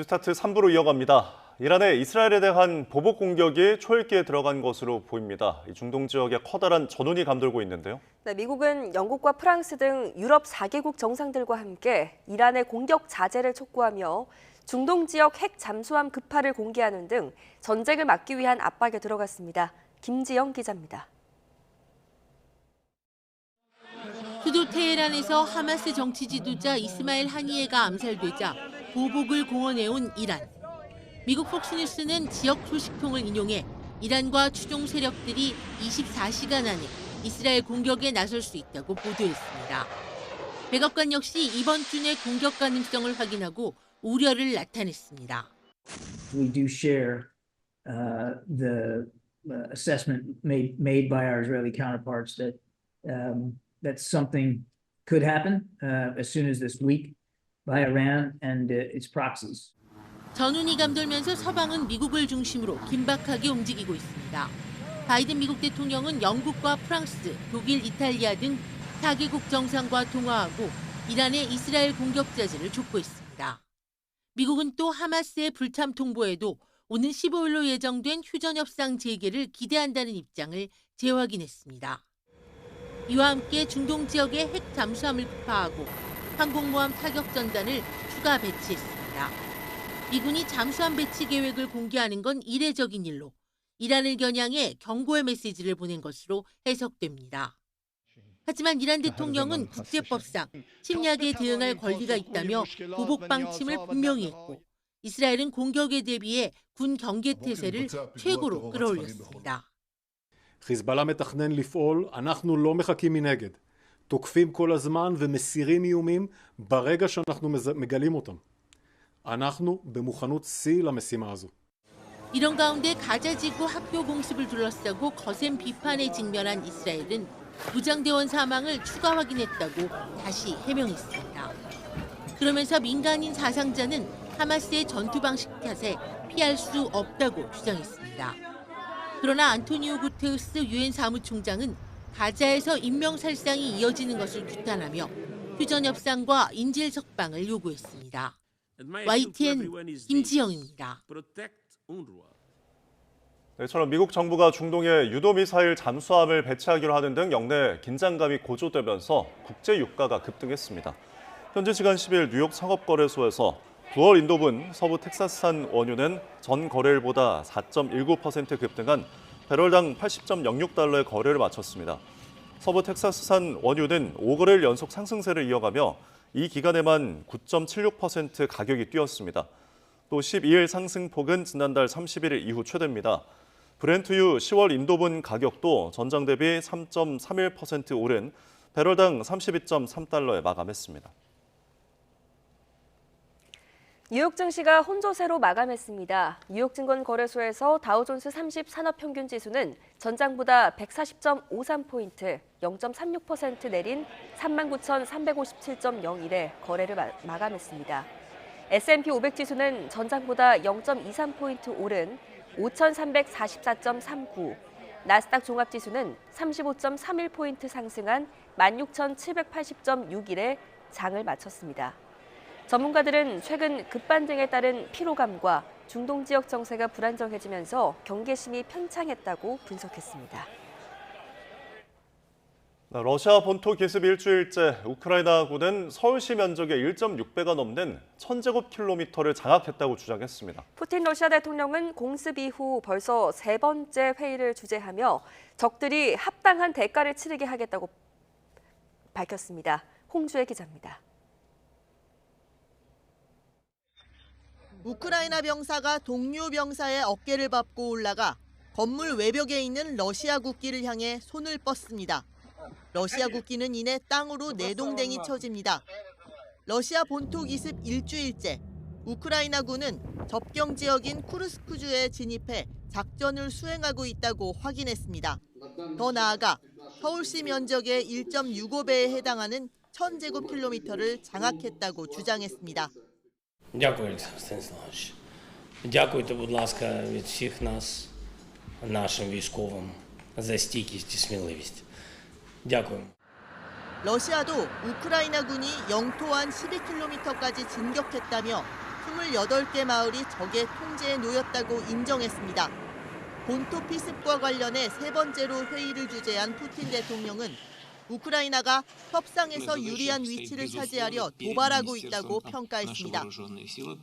뉴스타트 3부로 이어갑니다. 이란의 이스라엘에 대한 보복 공격이 초읽기에 들어간 것으로 보입니다. 중동 지역에 커다란 전운이 감돌고 있는데요. 네, 미국은 영국과 프랑스 등 유럽 4개국 정상들과 함께 이란의 공격 자제를 촉구하며 중동 지역 핵 잠수함 급파를 공개하는 등 전쟁을 막기 위한 압박에 들어갔습니다. 김지영 기자입니다. 수도 테헤란에서 하마스 정치 지도자 이스마일 하니예가 암살되자 보복을 공언해온 이란. 미국 폭스뉴스는 지역 소식통을 인용해 이란과 추종 세력들이 24시간 안에 이스라엘 공격에 나설 수 있다고 보도했습니다. 백악관 역시 이번 주 내 공격 가능성을 확인하고 우려를 나타냈습니다. We do share the assessment made by our Israeli counterparts that that something could happen as soon as this week by Iran and its proxies. 전운이 감돌면서 서방은 미국을 중심으로 긴박하게 움직이고 있습니다. 바이든 미국 대통령은 영국과 프랑스, 독일, 이탈리아 등 4개국 정상과 통화하고 이란의 이스라엘 공격 자제를 촉구했습니다. 미국은 또 하마스의 불참 통보에도 오는 15일로 예정된 휴전 협상 재개를 기대한다는 입장을 재확인했습니다. 이와 함께 중동 지역에 핵 잠수함을 급파하고 항공모함 타격 전단을 추가 배치했습니다. 미군이 잠수함 배치 계획을 공개하는 건 이례적인 일로 이란을 겨냥해 경고의 메시지를 보낸 것으로 해석됩니다. 하지만 이란 대통령은 국제법상 침략에 대응할 권리가 있다며 보복 방침을 분명히 했고 이스라엘은 공격에 대비해 군 경계 태세를 최고로 끌어올렸습니다. חיזבאללה מתכנן לפעול, אנחנו לא מחכים מנגד. תוקפים כל הזמן ומסירים איומים ברגע שאנחנו מגלים אותם. אנחנו במוכנות שיא למשימה הזו. 이런 가운데 가자지구 학교 공습을 둘러싸고 거센 비판에 직면한 이스라엘은 무장대원 사망을 추가 확인했다고 다시 해명했습니다. 그러면서 민간인 사상자는 하마스의 전투 방식 탓에 피할 수 없다고 주장했습니다. 그러나 안토니오 구테우스 유엔 사무총장은 가자에서 인명살상이 이어지는 것을 규탄하며 휴전 협상과 인질 석방을 요구했습니다. YTN 김지영입니다. 네, 이처럼 미국 정부가 중동에 유도미사일 잠수함을 배치하기로 하는 등 영내 긴장감이 고조되면서 국제 유가가 급등했습니다. 현지 시간 10일 뉴욕 상업거래소에서 9월 인도분 서부 텍사스산 원유는 전 거래일보다 4.19% 급등한 배럴당 80.06달러의 거래를 마쳤습니다. 서부 텍사스산 원유는 5거래일 연속 상승세를 이어가며 이 기간에만 9.76% 가격이 뛰었습니다. 또 12일 상승폭은 지난달 31일 이후 최대입니다. 브렌트유 10월 인도분 가격도 전장 대비 3.31% 오른 배럴당 32.3달러에 마감했습니다. 뉴욕 증시가 혼조세로 마감했습니다. 뉴욕 증권거래소에서 다우존스 30 산업평균지수는 전장보다 140.53포인트, 0.36% 내린 39,357.01에 거래를 마감했습니다. S&P 500지수는 전장보다 0.23포인트 오른 5,344.39, 나스닥 종합지수는 35.31포인트 상승한 16,780.61에 장을 마쳤습니다. 전문가들은 최근 급반등에 따른 피로감과 중동 지역 정세가 불안정해지면서 경계심이 편창했다고 분석했습니다. 러시아 본토 기습 일주일째 우크라이나군은 서울시 면적의 1.6배가 넘는 1,000제곱킬로미터를 장악했다고 주장했습니다. 푸틴 러시아 대통령은 공습 이후 벌써 3번째 회의를 주재하며 적들이 합당한 대가를 치르게 하겠다고 밝혔습니다. 홍주혜 기자입니다. 우크라이나 병사가 동료 병사의 어깨를 밟고 올라가 건물 외벽에 있는 러시아 국기를 향해 손을 뻗습니다. 러시아 국기는 이내 땅으로 내동댕이 쳐집니다. 러시아 본토 기습 일주일째, 우크라이나군은 접경 지역인 쿠르스크주에 진입해 작전을 수행하고 있다고 확인했습니다. 더 나아가 서울시 면적의 1.65배에 해당하는 1,000제곱킬로미터를 장악했다고 주장했습니다. Дякую, Олександр Станіславович. Дякуйте, будь ласка, від всіх нас, нашим військовим, за стійкість і сміливість. Дякую. 러시아도 우크라이나군이 영토 안 12km까지 진격했다며 28개 마을이 적의 통제에 놓였다고 인정했습니다. 본토 피습과 관련해 세 번째로 회의를 주재한 푸틴 대통령은 우크라이나가 협상에서 유리한 위치를 차지하려 도발하고 있다고 평가했습니다.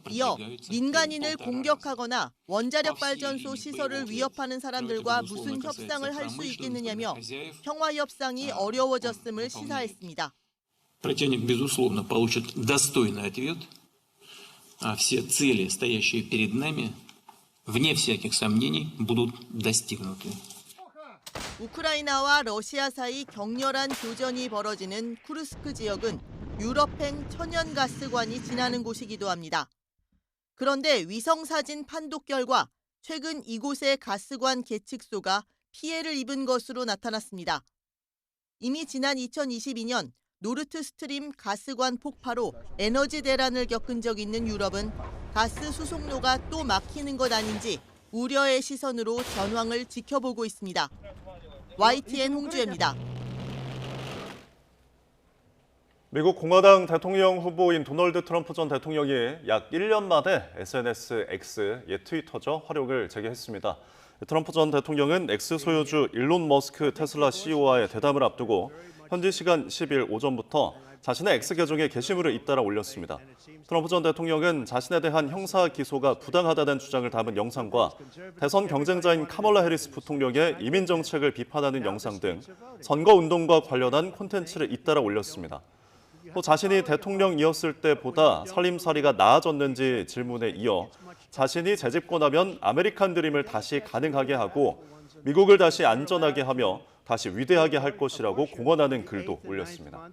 이어 민간인을 공격하거나 원자력 발전소 시설을 위협하는 사람들과 무슨 협상을 할 수 있겠느냐며 평화 협상이 어려워졌음을 시사했습니다. Противник, безусловно, получит достойный ответ, а все цели, стоящие перед нами, вне всяких сомнений, будут достигнуты. 우크라이나와 러시아 사이 격렬한 교전이 벌어지는 쿠르스크 지역은 유럽행 천연가스관이 지나는 곳이기도 합니다. 그런데 위성사진 판독 결과 최근 이곳의 가스관 계측소가 피해를 입은 것으로 나타났습니다. 이미 지난 2022년 노르트 스트림 가스관 폭파로 에너지 대란을 겪은 적 있는 유럽은 가스 수송로가 또 막히는 것 아닌지 우려의 시선으로 전황을 지켜보고 있습니다. YTN 홍주혜입니다. 미국 공화당 대통령 후보인 도널드 트럼프 전 대통령이 약 1년 만에 SNS X, 트위터죠, 활용을 재개했습니다. 트럼프 전 대통령은 X 소유주 일론 머스크 테슬라 CEO와의 대담을 앞두고 현지 시간 10일 오전부터 자신의 X 계정에 게시물을 잇따라 올렸습니다. 트럼프 전 대통령은 자신에 대한 형사 기소가 부당하다는 주장을 담은 영상과 대선 경쟁자인 카멀라 해리스 부통령의 이민 정책을 비판하는 영상 등 선거 운동과 관련한 콘텐츠를 잇따라 올렸습니다. 또 자신이 대통령이었을 때보다 살림살이가 나아졌는지 질문에 이어 자신이 재집권하면 아메리칸 드림을 다시 가능하게 하고 미국을 다시 안전하게 하며 다시 위대하게 할 것이라고 공언하는 글도 올렸습니다.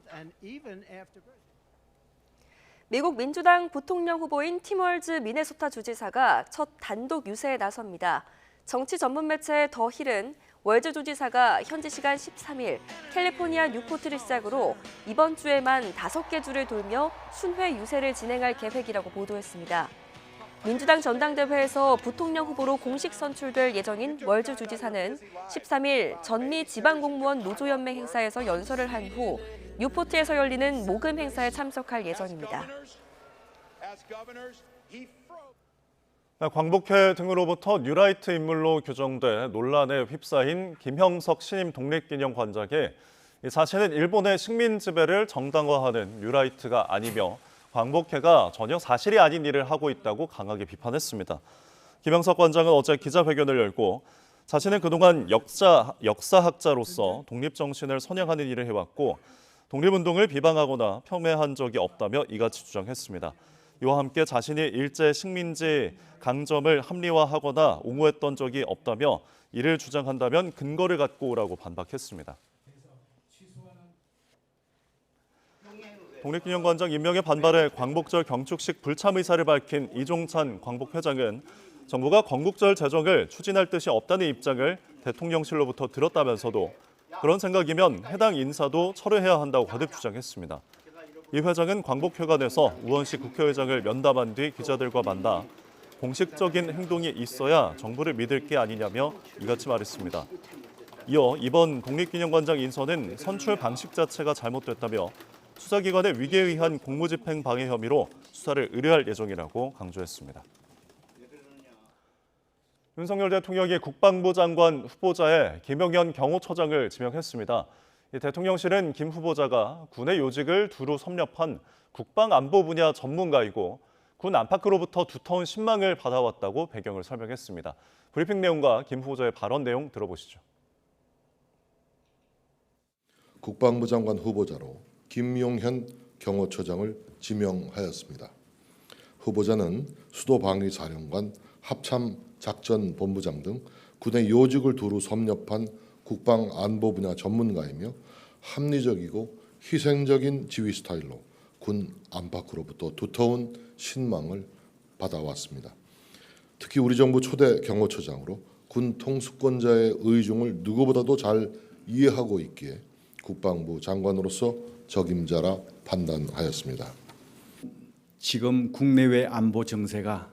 미국 민주당 부통령 후보인 팀 월즈 미네소타 주지사가 첫 단독 유세에 나섭니다. 정치 전문 매체 더 힐은 월즈 주지사가 현지 시간 13일 캘리포니아 뉴포트를 시작으로 이번 주에만 5개 주를 돌며 순회 유세를 진행할 계획이라고 보도했습니다. 민주당 전당대회에서 부통령 후보로 공식 선출될 예정인 월즈 주지사는 13일 전미 지방공무원 노조연맹 행사에서 연설을 한 후 뉴포트에서 열리는 모금 행사에 참석할 예정입니다. 광복회 등으로부터 뉴라이트 인물로 규정돼 논란에 휩싸인 김형석 신임 독립기념관장이 자신은 일본의 식민 지배를 정당화하는 뉴라이트가 아니며 광복회가 전혀 사실이 아닌 일을 하고 있다고 강하게 비판했습니다. 김형석 관장은 어제 기자회견을 열고 자신은 그동안 역사학자로서 독립정신을 선양하는 일을 해왔고 독립운동을 비방하거나 폄훼한 적이 없다며 이같이 주장했습니다. 이와 함께 자신이 일제 식민지 강점을 합리화하거나 옹호했던 적이 없다며 이를 주장한다면 근거를 갖고 오라고 반박했습니다. 독립기념관장 임명에 반발해 광복절 경축식 불참 의사를 밝힌 이종찬 광복회장은 정부가 건국절 제정을 추진할 뜻이 없다는 입장을 대통령실로부터 들었다면서도 그런 생각이면 해당 인사도 철회해야 한다고 거듭 주장했습니다. 이 회장은 광복회관에서 우원식 국회의장을 면담한 뒤 기자들과 만나 공식적인 행동이 있어야 정부를 믿을 게 아니냐며 이같이 말했습니다. 이어 이번 독립기념관장 인선은 선출 방식 자체가 잘못됐다며 수사기관의 위계에 의한 공무집행 방해 혐의로 수사를 의뢰할 예정이라고 강조했습니다. 윤석열 대통령이 국방부 장관 후보자에 김영현 경호처장을 지명했습니다. 대통령실은 김 후보자가 군의 요직을 두루 섭렵한 국방안보 분야 전문가이고 군 안팎으로부터 두터운 신망을 받아왔다고 배경을 설명했습니다. 브리핑 내용과 김 후보자의 발언 내용 들어보시죠. 국방부 장관 후보자로 김용현 경호처장을 지명하였습니다. 후보자는 수도방위사령관, 합참작전본부장 등 군의 요직을 두루 섭렵한 국방안보 분야 전문가이며 합리적이고 희생적인 지휘 스타일로 군 안팎으로부터 두터운 신망을 받아왔습니다. 특히 우리 정부 초대 경호처장으로 군 통수권자의 의중을 누구보다도 잘 이해하고 있기에 국방부 장관으로서 적임자라 판단하였습니다. 지금 국내외 안보 정세가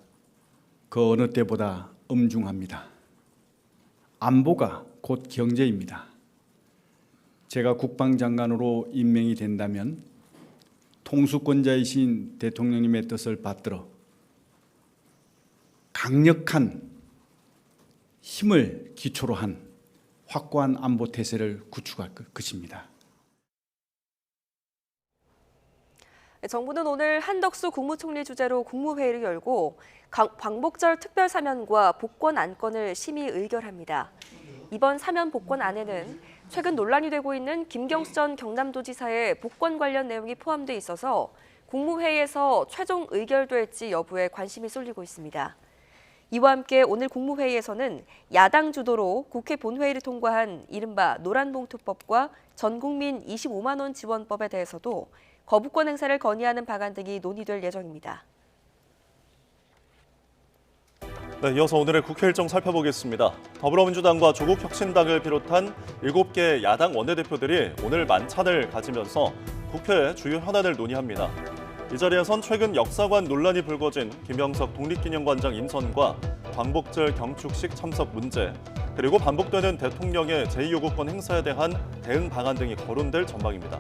그 어느 때보다 엄중합니다. 안보가 곧 경제입니다. 제가 국방장관으로 임명이 된다면 통수권자이신 대통령님의 뜻을 받들어 강력한 힘을 기초로 한 확고한 안보 태세를 구축할 것입니다. 정부는 오늘 한덕수 국무총리 주재로 국무회의를 열고 광복절 특별사면과 복권 안건을 심의 의결합니다. 이번 사면 복권 안에는 최근 논란이 되고 있는 김경수 전 경남도지사의 복권 관련 내용이 포함돼 있어서 국무회의에서 최종 의결될지 여부에 관심이 쏠리고 있습니다. 이와 함께 오늘 국무회의에서는 야당 주도로 국회 본회의를 통과한 이른바 노란봉투법과 전국민 25만 원 지원법에 대해서도 거부권 행사를 건의하는 방안 등이 논의될 예정입니다. 네, 이어서 오늘의 국회 일정 살펴보겠습니다. 더불어민주당과 조국혁신당을 비롯한 7개 야당 원내대표들이 오늘 만찬을 가지면서 국회 주요 현안을 논의합니다. 이 자리에선 최근 역사관 논란이 불거진 김영석 독립기념관장 인선과 광복절 경축식 참석 문제, 그리고 반복되는 대통령의 제2요구권 행사에 대한 대응 방안 등이 거론될 전망입니다.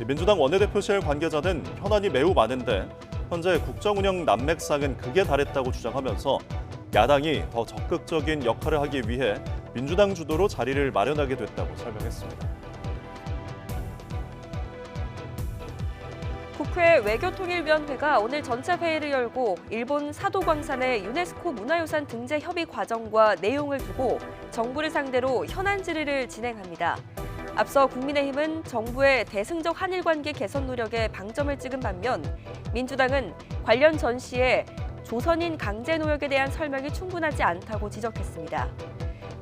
민주당 원내대표실 관계자는 현안이 매우 많은데 현재 국정운영 난맥상은 극에 달했다고 주장하면서 야당이 더 적극적인 역할을 하기 위해 민주당 주도로 자리를 마련하게 됐다고 설명했습니다. 국회 외교통일위원회가 오늘 전체 회의를 열고 일본 사도광산의 유네스코 문화유산 등재 협의 과정과 내용을 두고 정부를 상대로 현안 질의를 진행합니다. 앞서 국민의힘은 정부의 대승적 한일 관계 개선 노력에 방점을 찍은 반면 민주당은 관련 전시에 조선인 강제 노역에 대한 설명이 충분하지 않다고 지적했습니다.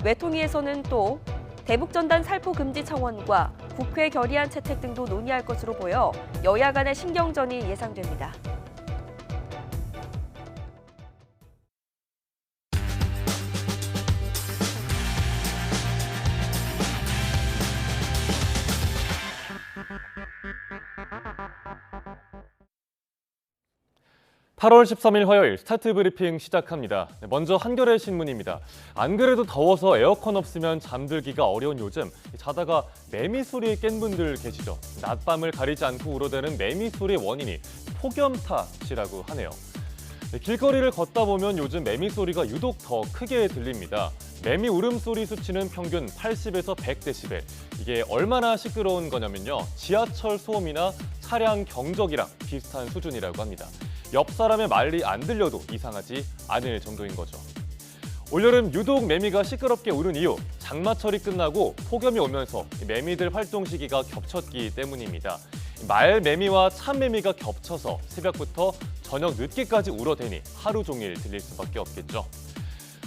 외통위에서는 또 대북전단 살포 금지 청원과 국회 결의안 채택 등도 논의할 것으로 보여 여야 간의 신경전이 예상됩니다. (8월 13일) 화요일 스타트 브리핑 시작합니다. 먼저 한겨레 신문입니다. 안 그래도 더워서 에어컨 없으면 잠들기가 어려운 요즘, 자다가 매미 소리에 깬 분들 계시죠? 낮밤을 가리지 않고 울어대는 매미 소리의 원인이 폭염 탓이라고 하네요. 길거리를 걷다 보면 요즘 매미 소리가 유독 더 크게 들립니다. 매미 울음소리 수치는 평균 80에서 100데시벨. 이게 얼마나 시끄러운 거냐면요, 지하철 소음이나 차량 경적이랑 비슷한 수준이라고 합니다. 옆 사람의 말이 안 들려도 이상하지 않을 정도인 거죠. 올여름 유독 매미가 시끄럽게 우는 이유, 장마철이 끝나고 폭염이 오면서 매미들 활동 시기가 겹쳤기 때문입니다. 말 매미와 참 매미가 겹쳐서 새벽부터 저녁 늦게까지 울어대니 하루 종일 들릴 수밖에 없겠죠.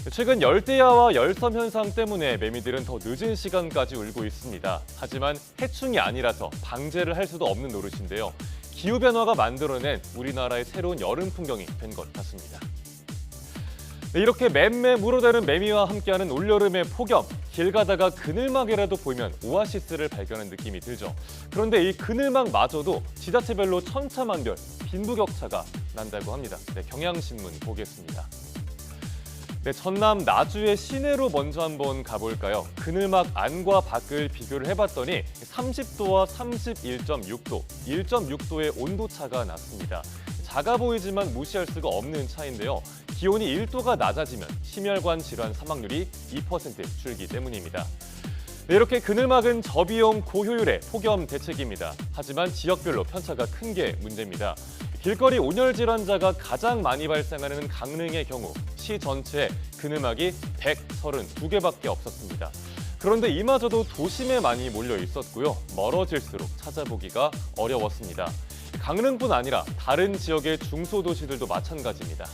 최근 열대야와 열섬 현상 때문에 매미들은 더 늦은 시간까지 울고 있습니다. 하지만 해충이 아니라서 방제를 할 수도 없는 노릇인데요. 기후변화가 만들어낸 우리나라의 새로운 여름 풍경이 된 것 같습니다. 이렇게 맴매 물어대는 매미와 함께하는 올여름의 폭염, 길 가다가 그늘막이라도 보이면 오아시스를 발견한 느낌이 들죠. 그런데 이 그늘막마저도 지자체별로 천차만별, 빈부격차가 난다고 합니다. 경향신문 보겠습니다. 전남 나주의 시내로 먼저 한번 가볼까요? 그늘막 안과 밖을 비교를 해봤더니 30도와 31.6도, 1.6도의 온도차가 났습니다. 작아 보이지만 무시할 수가 없는 차인데요. 기온이 1도가 낮아지면 심혈관 질환 사망률이 2% 줄기 때문입니다. 이렇게 그늘막은 저비용 고효율의 폭염 대책입니다. 하지만 지역별로 편차가 큰 게 문제입니다. 길거리 온열 질환자가 가장 많이 발생하는 강릉의 경우 시 전체에 그늘막이 132개밖에 없었습니다. 그런데 이마저도 도심에 많이 몰려 있었고요. 멀어질수록 찾아보기가 어려웠습니다. 강릉뿐 아니라 다른 지역의 중소도시들도 마찬가지입니다.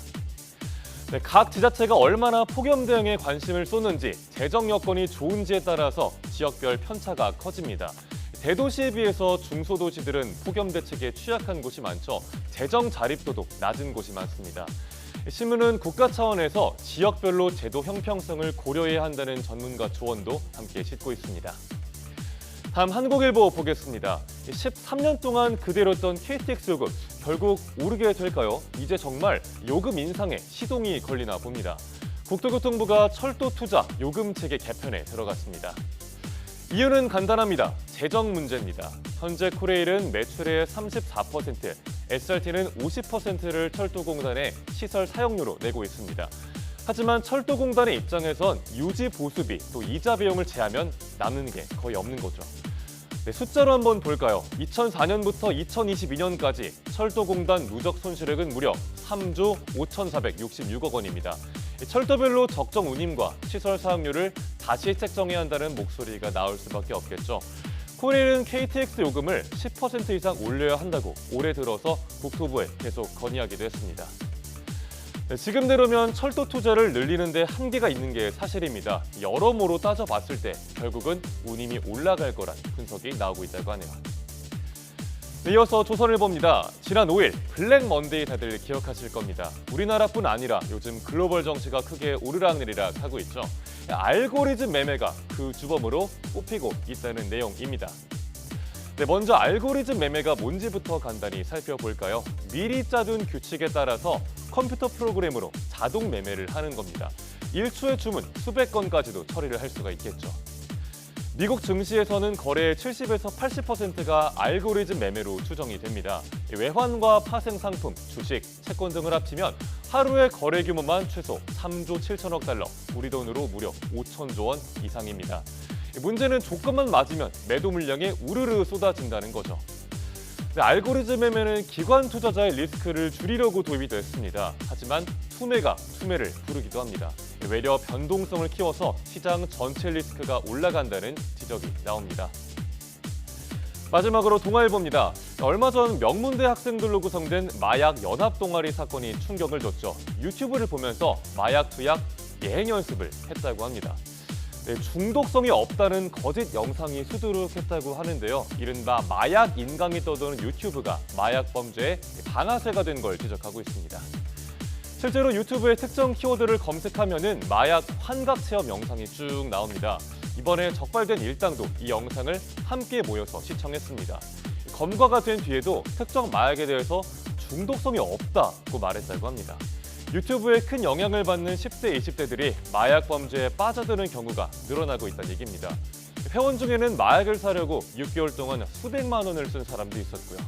각 지자체가 얼마나 폭염 대응에 관심을 쏟는지, 재정 여건이 좋은지에 따라서 지역별 편차가 커집니다. 대도시에 비해서 중소도시들은 폭염 대책에 취약한 곳이 많죠. 재정 자립도도 낮은 곳이 많습니다. 신문은 국가 차원에서 지역별로 제도 형평성을 고려해야 한다는 전문가 조언도 함께 싣고 있습니다. 다음 한국일보 보겠습니다. 13년 동안 그대로였던 KTX 요금, 결국 오르게 될까요? 이제 정말 요금 인상에 시동이 걸리나 봅니다. 국토교통부가 철도 투자 요금 체계 개편에 들어갔습니다. 이유는 간단합니다. 재정 문제입니다. 현재 코레일은 매출의 34%, SRT는 50%를 철도공단의 시설 사용료로 내고 있습니다. 하지만 철도공단의 입장에선 유지 보수비 또 이자 비용을 제하면 남는 게 거의 없는 거죠. 네, 숫자로 한번 볼까요? 2004년부터 2022년까지 철도공단 누적 손실액은 무려 3조 5,466억 원입니다. 철도별로 적정 운임과 시설 사용료를 다시 책정해야 한다는 목소리가 나올 수밖에 없겠죠. 코레일은 KTX 요금을 10% 이상 올려야 한다고 올해 들어서 국토부에 계속 건의하기도 했습니다. 네, 지금대로면 철도 투자를 늘리는 데 한계가 있는 게 사실입니다. 여러모로 따져봤을 때 결국은 운임이 올라갈 거란 분석이 나오고 있다고 하네요. 네, 이어서 조선일보입니다. 지난 5일 블랙 먼데이 다들 기억하실 겁니다. 우리나라뿐 아니라 요즘 글로벌 정치가 크게 오르락내리락 하고 있죠. 알고리즘 매매가 그 주범으로 꼽히고 있다는 내용입니다. 네, 먼저 알고리즘 매매가 뭔지부터 간단히 살펴볼까요? 미리 짜둔 규칙에 따라서 컴퓨터 프로그램으로 자동 매매를 하는 겁니다. 1초의 주문 수백 건까지도 처리를 할 수가 있겠죠. 미국 증시에서는 거래의 70에서 80%가 알고리즘 매매로 추정이 됩니다. 외환과 파생 상품, 주식, 채권 등을 합치면 하루의 거래 규모만 최소 3조 7천억 달러, 우리 돈으로 무려 5천조 원 이상입니다. 문제는 조건만 맞으면 매도 물량이 우르르 쏟아진다는 거죠. 알고리즘 매매는 기관 투자자의 리스크를 줄이려고 도입이 됐습니다. 하지만 투매가 투매를 부르기도 합니다. 외려 변동성을 키워서 시장 전체 리스크가 올라간다는 지적이 나옵니다. 마지막으로 동아일보입니다. 얼마 전 명문대 학생들로 구성된 마약 연합 동아리 사건이 충격을 줬죠. 유튜브를 보면서 마약 투약 예행 연습을 했다고 합니다. 네, 중독성이 없다는 거짓 영상이 수두룩했다고 하는데요. 이른바 마약 인강이 떠도는 유튜브가 마약 범죄의 방아쇠가 된 걸 지적하고 있습니다. 실제로 유튜브에 특정 키워드를 검색하면은 마약 환각 체험 영상이 쭉 나옵니다. 이번에 적발된 일당도 이 영상을 함께 모여서 시청했습니다. 검거가 된 뒤에도 특정 마약에 대해서 중독성이 없다고 말했다고 합니다. 유튜브에 큰 영향을 받는 10대, 20대들이 마약 범죄에 빠져드는 경우가 늘어나고 있다는 얘기입니다. 회원 중에는 마약을 사려고 6개월 동안 수백만 원을 쓴 사람도 있었고요.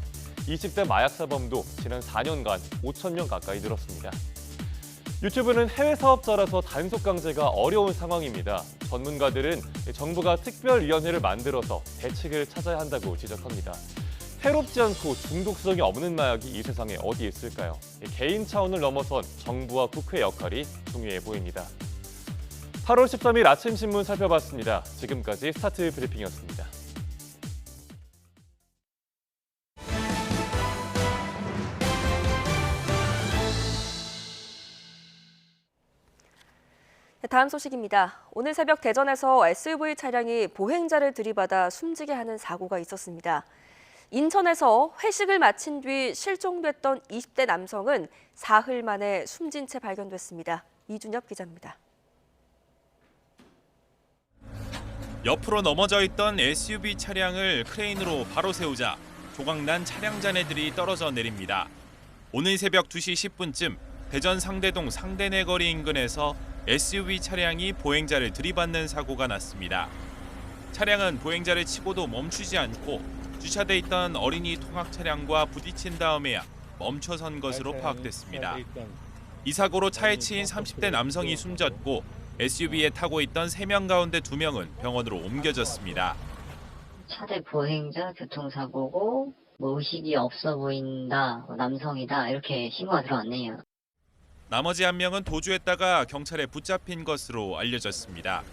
20대 마약 사범도 지난 4년간 5천 명 가까이 늘었습니다. 유튜브는 해외 사업자라서 단속 강제가 어려운 상황입니다. 전문가들은 정부가 특별위원회를 만들어서 대책을 찾아야 한다고 지적합니다. 해롭지 않고 중독성이 없는 마약이 이 세상에 어디 있을까요? 개인 차원을 넘어선 정부와 국회 역할이 중요해 보입니다. 8월 13일 아침 신문 살펴봤습니다. 지금까지 스타트 브리핑이었습니다. 다음 소식입니다. 오늘 새벽 대전에서 SUV 차량이 보행자를 들이받아 숨지게 하는 사고가 있었습니다. 인천에서 회식을 마친 뒤 실종됐던 20대 남성은 사흘 만에 숨진 채 발견됐습니다. 이준엽 기자입니다. 옆으로 넘어져 있던 SUV 차량을 크레인으로 바로 세우자 조각난 차량 잔해들이 떨어져 내립니다. 오늘 새벽 2시 10분쯤 대전 상대동 상대내 거리 인근에서 SUV 차량이 보행자를 들이받는 사고가 났습니다. 차량은 보행자를 치고도 멈추지 않고 주차돼 있던 어린이 통학 차량과 부딪힌 다음에야 멈춰선 것으로 파악됐습니다. 이 사고로 차에 치인 30대 남성이 숨졌고 SUV에 타고 있던 3명 가운데 2명은 병원으로 옮겨졌습니다. 차대 보행자 교통사고고 의식이 없어 보인다, 남성이다 이렇게 신고가 들어왔네요. 나머지 1명은 도주했다가 경찰에 붙잡힌 것으로 알려졌습니다.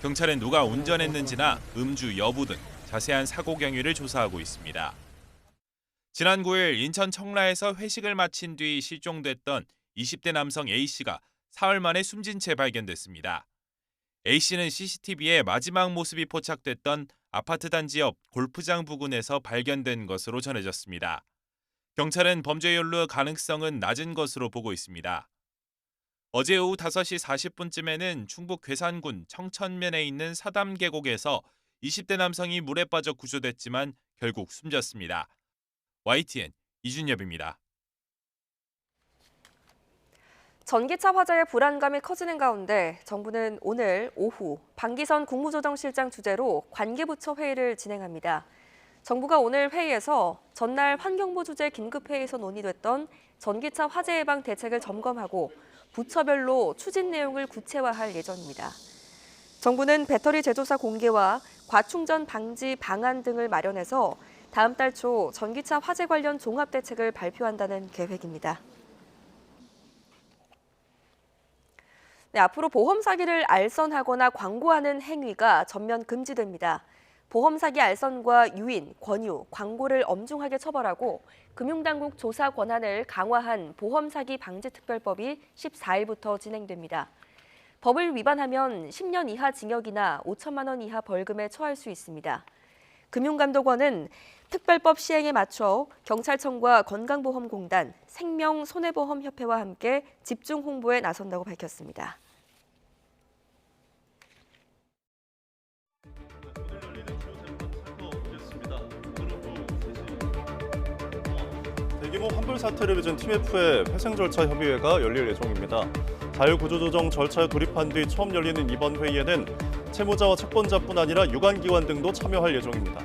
경찰은 누가 운전했는지나 음주 여부 등 자세한 사고 경위를 조사하고 있습니다. 지난 9일 인천 청라에서 회식을 마친 뒤 실종됐던 20대 남성 A씨가 사흘 만에 숨진 채 발견됐습니다. A씨는 CCTV에 마지막 모습이 포착됐던 아파트 단지 옆 골프장 부근에서 발견된 것으로 전해졌습니다. 경찰은 범죄 연루 가능성은 낮은 것으로 보고 있습니다. 어제 오후 5시 40분쯤에는 충북 괴산군 청천면에 있는 사담 계곡에서 20대 남성이 물에 빠져 구조됐지만 결국 숨졌습니다. YTN 이준엽입니다. 전기차 화재의 불안감이 커지는 가운데 정부는 오늘 오후 방기선 국무조정실장 주재로 관계부처 회의를 진행합니다. 정부가 오늘 회의에서 전날 환경부 주재 긴급회의에서 논의됐던 전기차 화재 예방 대책을 점검하고 부처별로 추진 내용을 구체화할 예정입니다. 정부는 배터리 제조사 공개와 과충전 방지 방안 등을 마련해서 다음 달 초 전기차 화재 관련 종합대책을 발표한다는 계획입니다. 네, 앞으로 보험 사기를 알선하거나 광고하는 행위가 전면 금지됩니다. 보험 사기 알선과 유인, 권유, 광고를 엄중하게 처벌하고 금융당국 조사 권한을 강화한 보험 사기 방지 특별법이 14일부터 진행됩니다. 법을 위반하면 10년 이하 징역이나 5천만 원 이하 벌금에 처할 수 있습니다. 금융감독원은 특별법 시행에 맞춰 경찰청과 건강보험공단, 생명손해보험협회와 함께 집중 홍보에 나선다고 밝혔습니다. 대규모 환불 사태를 빚은 TMF의 회생 절차 협의회가 열릴 예정입니다. 자율구조조정 절차에 돌입한 뒤 처음 열리는 이번 회의에는 채무자와 채권자뿐 아니라 유관기관 등도 참여할 예정입니다.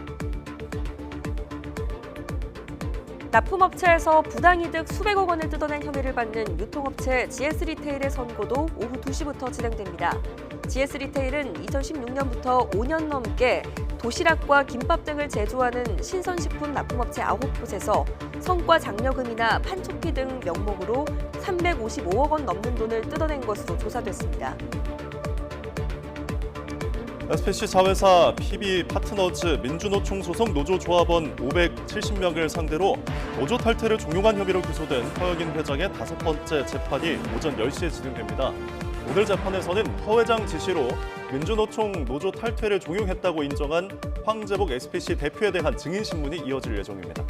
납품업체에서 부당이득 수백억 원을 뜯어낸 혐의를 받는 유통업체 GS리테일의 선고도 오후 2시부터 진행됩니다. GS리테일은 2016년부터 5년 넘게 도시락과 김밥 등을 제조하는 신선식품 납품업체 9곳에서 성과 장려금이나 판촉비 등 명목으로 355억 원 넘는 돈을 뜯어낸 것으로 조사됐습니다. SPC 자회사 PB파트너즈 민주노총 소속 노조조합원 570명을 상대로 노조 탈퇴를 종용한 혐의로 기소된 허영인 회장의 5번째 재판이 오전 10시에 진행됩니다. 오늘 재판에서는 허 회장 지시로 민주노총 노조 탈퇴를 종용했다고 인정한 황재복 SPC 대표에 대한 증인신문이 이어질 예정입니다.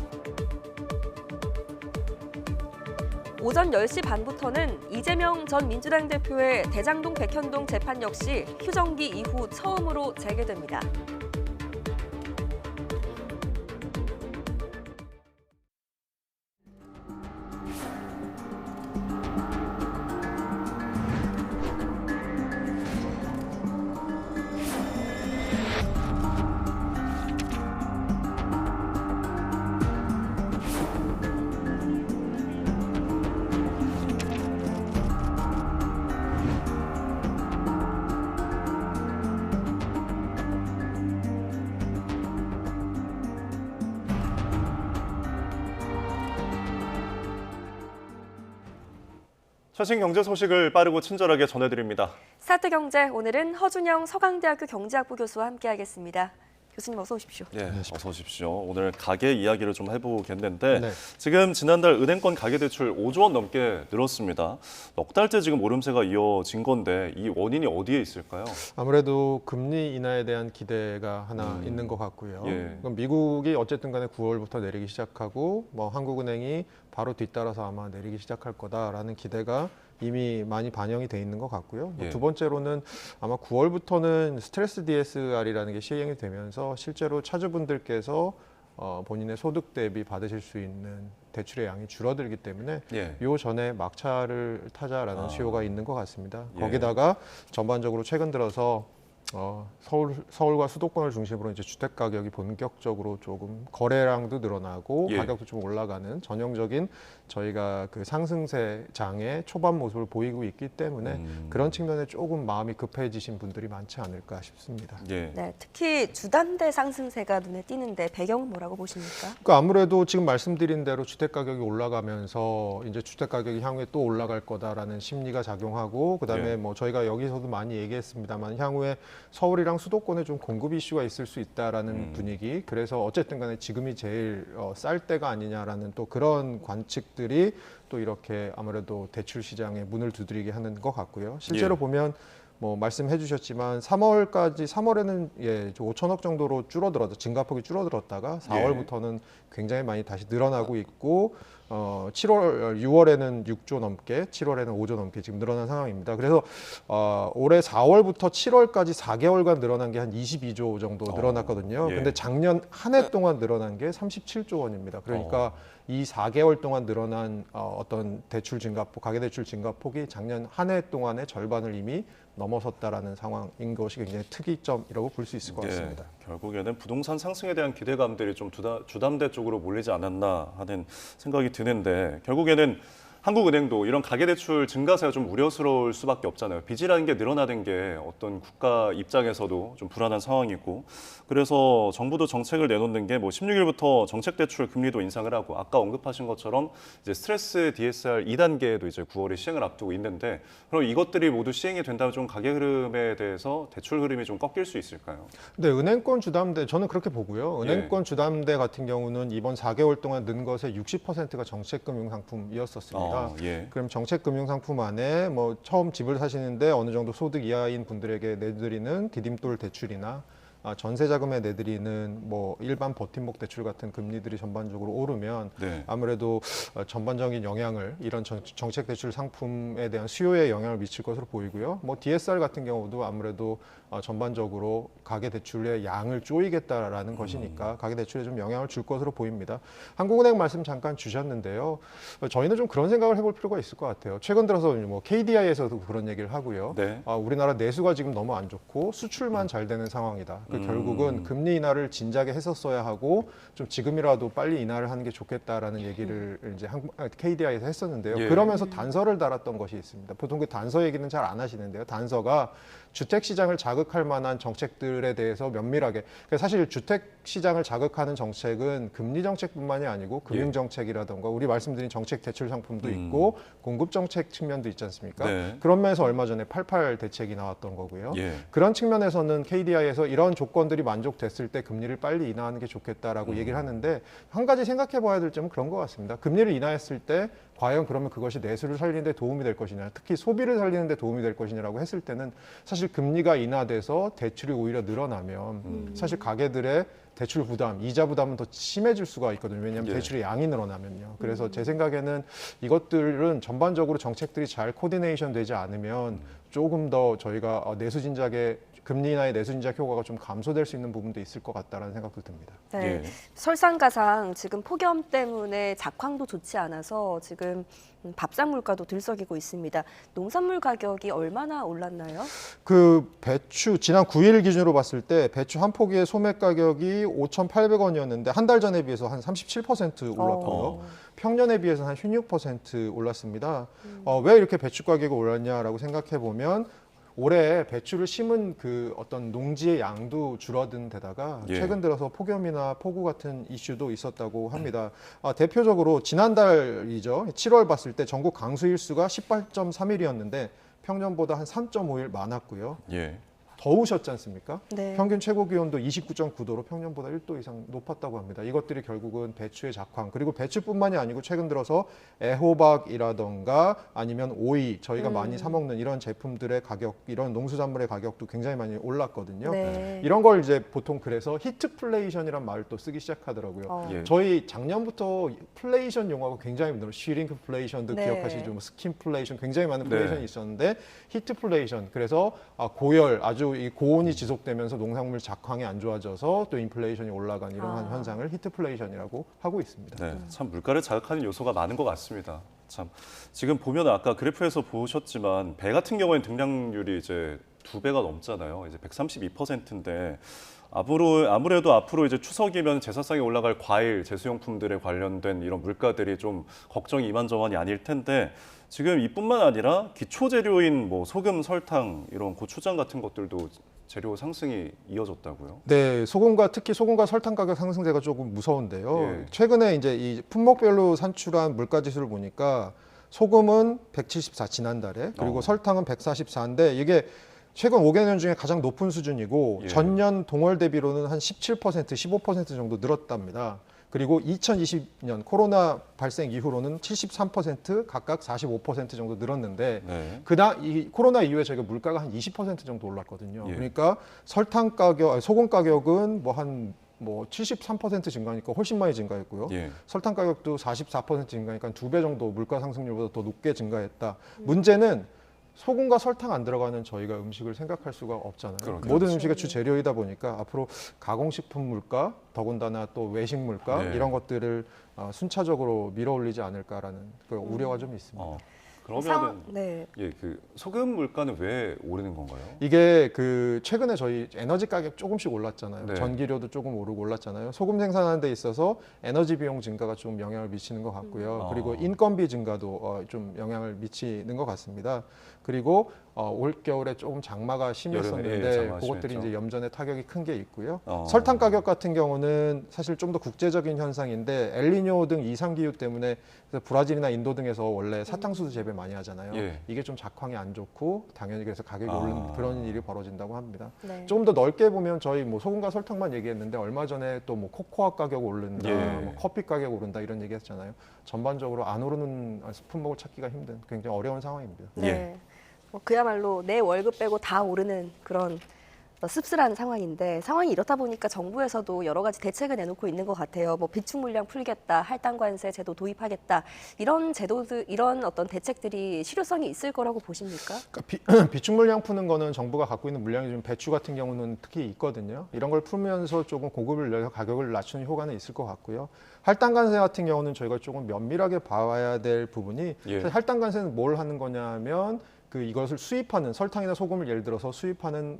오전 10시 반부터는 이재명 전 민주당 대표의 대장동 백현동 재판 역시 휴정기 이후 처음으로 재개됩니다. 최신 경제 소식을 빠르고 친절하게 전해드립니다. 스타트 경제, 오늘은 허준영 서강대학교 경제학부 교수와 함께하겠습니다. 교수님 어서 오십시오. 네, 어서 오십시오. 오늘 가계 이야기를 좀 해보겠는데 네. 지금 지난달 은행권 가계대출 5조 원 넘게 늘었습니다. 넉 달째 지금 오름세가 이어진 건데 이 원인이 어디에 있을까요? 아무래도 금리 인하에 대한 기대가 하나 있는 것 같고요. 예. 그럼 미국이 어쨌든 간에 9월부터 내리기 시작하고 뭐 한국은행이 바로 뒤따라서 아마 내리기 시작할 거다라는 기대가 이미 많이 반영이 돼 있는 것 같고요. 예. 두 번째로는 아마 9월부터는 스트레스 DSR이라는 게 시행이 되면서 실제로 차주분들께서 본인의 소득 대비 받으실 수 있는 대출의 양이 줄어들기 때문에 예. 요 전에 막차를 타자라는 수요가 있는 것 같습니다. 예. 거기다가 전반적으로 최근 들어서 서울과 수도권을 중심으로 이제 주택 가격이 본격적으로 조금 거래량도 늘어나고 예. 가격도 좀 올라가는 전형적인 저희가 그 상승세 장의 초반 모습을 보이고 있기 때문에 그런 측면에 조금 마음이 급해지신 분들이 많지 않을까 싶습니다. 예. 네, 특히 주담대 상승세가 눈에 띄는데 배경은 뭐라고 보십니까? 그러니까 아무래도 지금 말씀드린 대로 주택 가격이 올라가면서 이제 주택 가격이 향후에 또 올라갈 거다라는 심리가 작용하고 그다음에 예. 뭐 저희가 여기서도 많이 얘기했습니다만 향후에 서울이랑 수도권에 좀 공급 이슈가 있을 수 있다라는 분위기. 그래서 어쨌든 간에 지금이 제일 쌀 때가 아니냐라는 또 그런 관측들이 또 이렇게 아무래도 대출 시장에 문을 두드리게 하는 것 같고요. 실제로 예. 보면 뭐 말씀해 주셨지만 3월에는 5천억 정도로 증가폭이 줄어들었다가 4월부터는 굉장히 많이 다시 늘어나고 있고 6월에는 6조 넘게, 7월에는 5조 넘게 지금 늘어난 상황입니다. 그래서 올해 4월부터 7월까지 4개월간 늘어난 게 한 22조 정도 늘어났거든요. 예. 근데 작년 한 해 동안 늘어난 게 37조 원입니다. 그러니까 이 4개월 동안 늘어난 어떤 대출 증가폭, 가계대출 증가폭이 작년 한 해 동안의 절반을 이미 넘어섰다라는 상황인 것이 굉장히 특이점이라고 볼 수 있을 것 같습니다. 결국에는 부동산 상승에 대한 기대감들이 좀 주담대 쪽으로 몰리지 않았나 하는 생각이 드는데 결국에는 한국은행도 이런 가계대출 증가세가 좀 우려스러울 수밖에 없잖아요. 빚이라는 게 늘어나는 게 어떤 국가 입장에서도 좀 불안한 상황이고, 그래서 정부도 정책을 내놓는 게 뭐 16일부터 정책대출 금리도 인상을 하고, 아까 언급하신 것처럼 이제 스트레스 DSR 2단계에도 이제 9월에 시행을 앞두고 있는데, 그럼 이것들이 모두 시행이 된다면 좀 가계 흐름에 대해서 대출 흐름이 좀 꺾일 수 있을까요? 네, 은행권 주담대 저는 그렇게 보고요. 은행권 주담대 같은 경우는 이번 4개월 동안 는 것의 60%가 정책금융상품이었었습니다. 그럼 정책금융상품 안에 뭐 처음 집을 사시는데 어느 정도 소득 이하인 분들에게 내드리는 디딤돌 대출이나 전세자금에 내드리는 뭐 일반 버팀목 대출 같은 금리들이 전반적으로 오르면 아무래도 전반적인 영향을 이런 정책 대출 상품에 대한 수요에 영향을 미칠 것으로 보이고요. 뭐 DSR 같은 경우도 아무래도 전반적으로 가계 대출의 양을 조이겠다라는 것이니까 가계 대출에 좀 영향을 줄 것으로 보입니다. 한국은행 말씀 잠깐 주셨는데요. 저희는 좀 그런 생각을 해볼 필요가 있을 것 같아요. 최근 들어서 뭐 KDI에서도 그런 얘기를 하고요. 우리나라 내수가 지금 너무 안 좋고 수출만 잘 되는 상황이다. 결국은 금리 인하를 진작에 했었어야 하고 좀 지금이라도 빨리 인하를 하는 게 좋겠다라는 얘기를 이제 KDI에서 했었는데요. 그러면서 단서를 달았던 것이 있습니다. 보통 그 단서 얘기는 잘 안 하시는데요. 단서가 주택 시장을 자극할 만한 정책들에 대해서 면밀하게, 사실 주택 시장을 자극하는 정책은 금리 정책뿐만이 아니고 금융 정책이라던가 우리 말씀드린 정책 대출 상품도 있고 공급 정책 측면도 있지 않습니까? 그런 면에서 얼마 전에 88 대책이 나왔던 거고요. 그런 측면에서는 KDI에서 이런 조건들이 만족됐을 때 금리를 빨리 인하하는 게 좋겠다라고 얘기를 하는데, 한 가지 생각해 봐야 될 점은 그런 것 같습니다. 금리를 인하했을 때 과연 그러면 그것이 내수를 살리는 데 도움이 될 것이냐, 특히 소비를 살리는 데 도움이 될 것이냐라고 했을 때는 사실 금리가 인하돼서 대출이 오히려 늘어나면 사실 가계들의 대출 부담, 이자 부담은 더 심해질 수가 있거든요. 왜냐하면 대출의 양이 늘어나면요. 그래서 제 생각에는 이것들은 전반적으로 정책들이 잘 코디네이션 되지 않으면 조금 더 저희가 내수 진작에 금리 인하의 내수 진작 효과가 좀 감소될 수 있는 부분도 있을 것 같다라는 생각도 듭니다. 네. 설상가상 지금 폭염 때문에 작황도 좋지 않아서 지금 밥상 물가도 들썩이고 있습니다. 농산물 가격이 얼마나 올랐나요? 그 배추 지난 9일 기준으로 봤을 때 배추 한 포기의 소매 가격이 5,800원이었는데 한 달 전에 비해서 한 37% 올랐고요. 평년에 비해서 한 16% 올랐습니다. 왜 이렇게 배추 가격이 올랐냐라고 생각해 보면 올해 배추를 심은 그 어떤 농지의 양도 줄어든 데다가 최근 들어서 폭염이나 폭우 같은 이슈도 있었다고 합니다. 대표적으로 지난달이죠. 7월 봤을 때 전국 강수 일수가 18.3일이었는데 평년보다 한 3.5일 많았고요. 더우셨지 않습니까? 평균 최고 기온도 29.9도로 평년보다 1도 이상 높았다고 합니다. 이것들이 결국은 배추의 작황, 그리고 배추뿐만이 아니고 최근 들어서 애호박이라던가 아니면 오이, 저희가 많이 사 먹는 이런 제품들의 가격, 이런 농수산물의 가격도 굉장히 많이 올랐거든요. 이런 걸 이제 보통 그래서 히트플레이션이란 말을 또 쓰기 시작하더라고요. 저희 작년부터 플레이션 용어가 굉장히 많아요. 슈링크플레이션도 기억하시죠? 뭐 스킨플레이션, 굉장히 많은 플레이션이 있었는데 히트플레이션, 그래서 고열, 아주 이 고온이 지속되면서 농산물 작황이 안 좋아져서 또 인플레이션이 올라간 이러한 현상을 히트플레이션이라고 하고 있습니다. 참 물가를 자극하는 요소가 많은 것 같습니다. 참 지금 보면 아까 그래프에서 보셨지만 배 같은 경우에는 등량률이 이제 2배가 넘잖아요. 이제 132%인데 아무래도 앞으로 이제 추석이면 제사상에 올라갈 과일, 제수용품들에 관련된 이런 물가들이 좀 걱정이 이만저만이 아닐 텐데, 지금 이뿐만 아니라 기초 재료인 뭐 소금, 설탕, 이런 고추장 같은 것들도 재료 상승이 이어졌다고요? 네, 소금과 특히 소금과 설탕 가격 상승세가 조금 무서운데요. 최근에 이제 이 품목별로 산출한 물가 지수를 보니까 소금은 174 지난달에, 그리고 설탕은 144인데 이게 최근 5개년 중에 가장 높은 수준이고 전년 동월 대비로는 한 17%, 15% 정도 늘었답니다. 그리고 2020년 코로나 발생 이후로는 73% 각각 45% 정도 늘었는데 이 코로나 이후에 저희가 물가가 한 20% 정도 올랐거든요. 그러니까 설탕 가격, 소금 가격은 뭐 73% 증가하니까 훨씬 많이 증가했고요. 설탕 가격도 44% 증가하니까 2배 정도 물가 상승률보다 더 높게 증가했다. 문제는 소금과 설탕 안 들어가는 저희가 음식을 생각할 수가 없잖아요. 모든 음식의 주재료이다 보니까 앞으로 가공식품 물가, 더군다나 또 외식 물가 이런 것들을 순차적으로 밀어올리지 않을까라는 그 우려가 좀 있습니다. 그러면은 네. 예, 그 소금 물가는 왜 오르는 건가요? 이게 그 최근에 저희 에너지 가격 조금씩 올랐잖아요. 네. 전기료도 조금 오르고 올랐잖아요. 소금 생산하는 데 있어서 에너지 비용 증가가 좀 영향을 미치는 것 같고요. 그리고 인건비 증가도 좀 영향을 미치는 것 같습니다. 그리고 올 겨울에 조금 장마가 심했었는데 여름에, 장마가 그것들이 심했죠. 이제 염전에 타격이 큰 게 있고요. 설탕 가격 같은 경우는 사실 좀 더 국제적인 현상인데 엘니뇨 등 이상 기후 때문에 그래서 브라질이나 인도 등에서 원래 사탕수수 재배 많이 하잖아요. 예. 이게 좀 작황이 안 좋고 당연히 그래서 가격이 오르는 그런 일이 벌어진다고 합니다. 네. 조금 더 넓게 보면 저희 뭐 소금과 설탕만 얘기했는데 얼마 전에 또 뭐 코코아 가격 오른다, 예. 뭐 커피 가격 오른다 이런 얘기했잖아요. 전반적으로 안 오르는 품목을 찾기가 힘든 굉장히 어려운 상황입니다. 네. 그야말로 내 월급 빼고 다 오르는 그런 씁쓸한 상황인데 상황이 이렇다 보니까 정부에서도 여러 가지 대책을 내놓고 있는 것 같아요. 뭐 비축 물량 풀겠다, 할당 관세 제도 도입하겠다 이런 제도들 이런 어떤 대책들이 실효성이 있을 거라고 보십니까? 그러니까 비축 물량 푸는 거는 정부가 갖고 있는 물량이 좀 배추 같은 경우는 특히 있거든요. 이런 걸 풀면서 조금 공급을 늘려서 가격을 낮추는 효과는 있을 것 같고요. 할당 관세 같은 경우는 저희가 조금 면밀하게 봐야 될 부분이 사실 할당 관세는 뭘 하는 거냐면 그 이것을 수입하는 설탕이나 소금을 예를 들어서 수입하는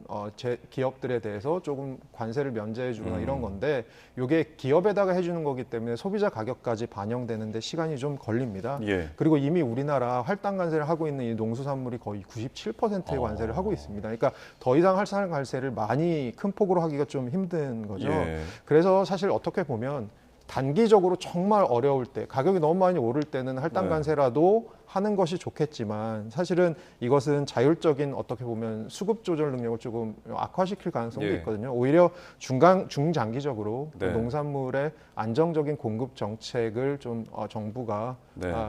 기업들에 대해서 조금 관세를 면제해 주거나 이런 건데 이게 기업에다가 해주는 거기 때문에 소비자 가격까지 반영되는데 시간이 좀 걸립니다. 그리고 이미 우리나라 할당 관세를 하고 있는 이 농수산물이 거의 97%의 관세를 하고 있습니다. 그러니까 더 이상 할당 관세를 많이 큰 폭으로 하기가 좀 힘든 거죠. 그래서 사실 어떻게 보면 단기적으로 정말 어려울 때 가격이 너무 많이 오를 때는 할당 관세라도 하는 것이 좋겠지만 사실은 이것은 자율적인 어떻게 보면 수급 조절 능력을 조금 악화시킬 가능성도 있거든요. 오히려 중장기적으로 농산물의 안정적인 공급 정책을 좀 정부가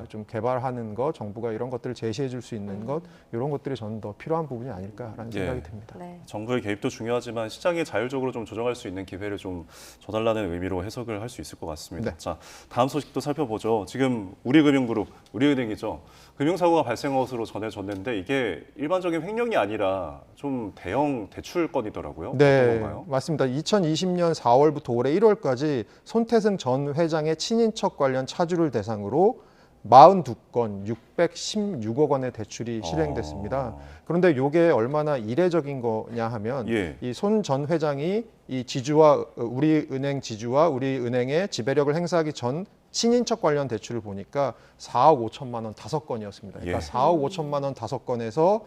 좀 개발하는 것, 정부가 이런 것들을 제시해 줄 수 있는 것 이런 것들이 저는 더 필요한 부분이 아닐까라는 생각이 듭니다. 정부의 개입도 중요하지만 시장이 자율적으로 좀 조정할 수 있는 기회를 좀 줘달라는 의미로 해석을 할 수 있을 것 같습니다. 자, 다음 소식도 살펴보죠. 지금 우리금융그룹, 우리은행이죠. 금융사고가 발생한 것으로 전해졌는데 이게 일반적인 횡령이 아니라 좀 대형 대출 건이더라고요. 네, 건가요? 맞습니다. 2020년 4월부터 올해 1월까지 손태승 전 회장의 친인척 관련 차주를 대상으로 42건 616억 원의 대출이 실행됐습니다. 그런데 이게 얼마나 이례적인 거냐 하면 이 손 전 회장이 이 지주와 우리은행 지주와 우리은행의 지배력을 행사하기 전 친인척 관련 대출을 보니까 4억 5천만 원 5건이었습니다. 그러니까 4억 5천만 원 5건에서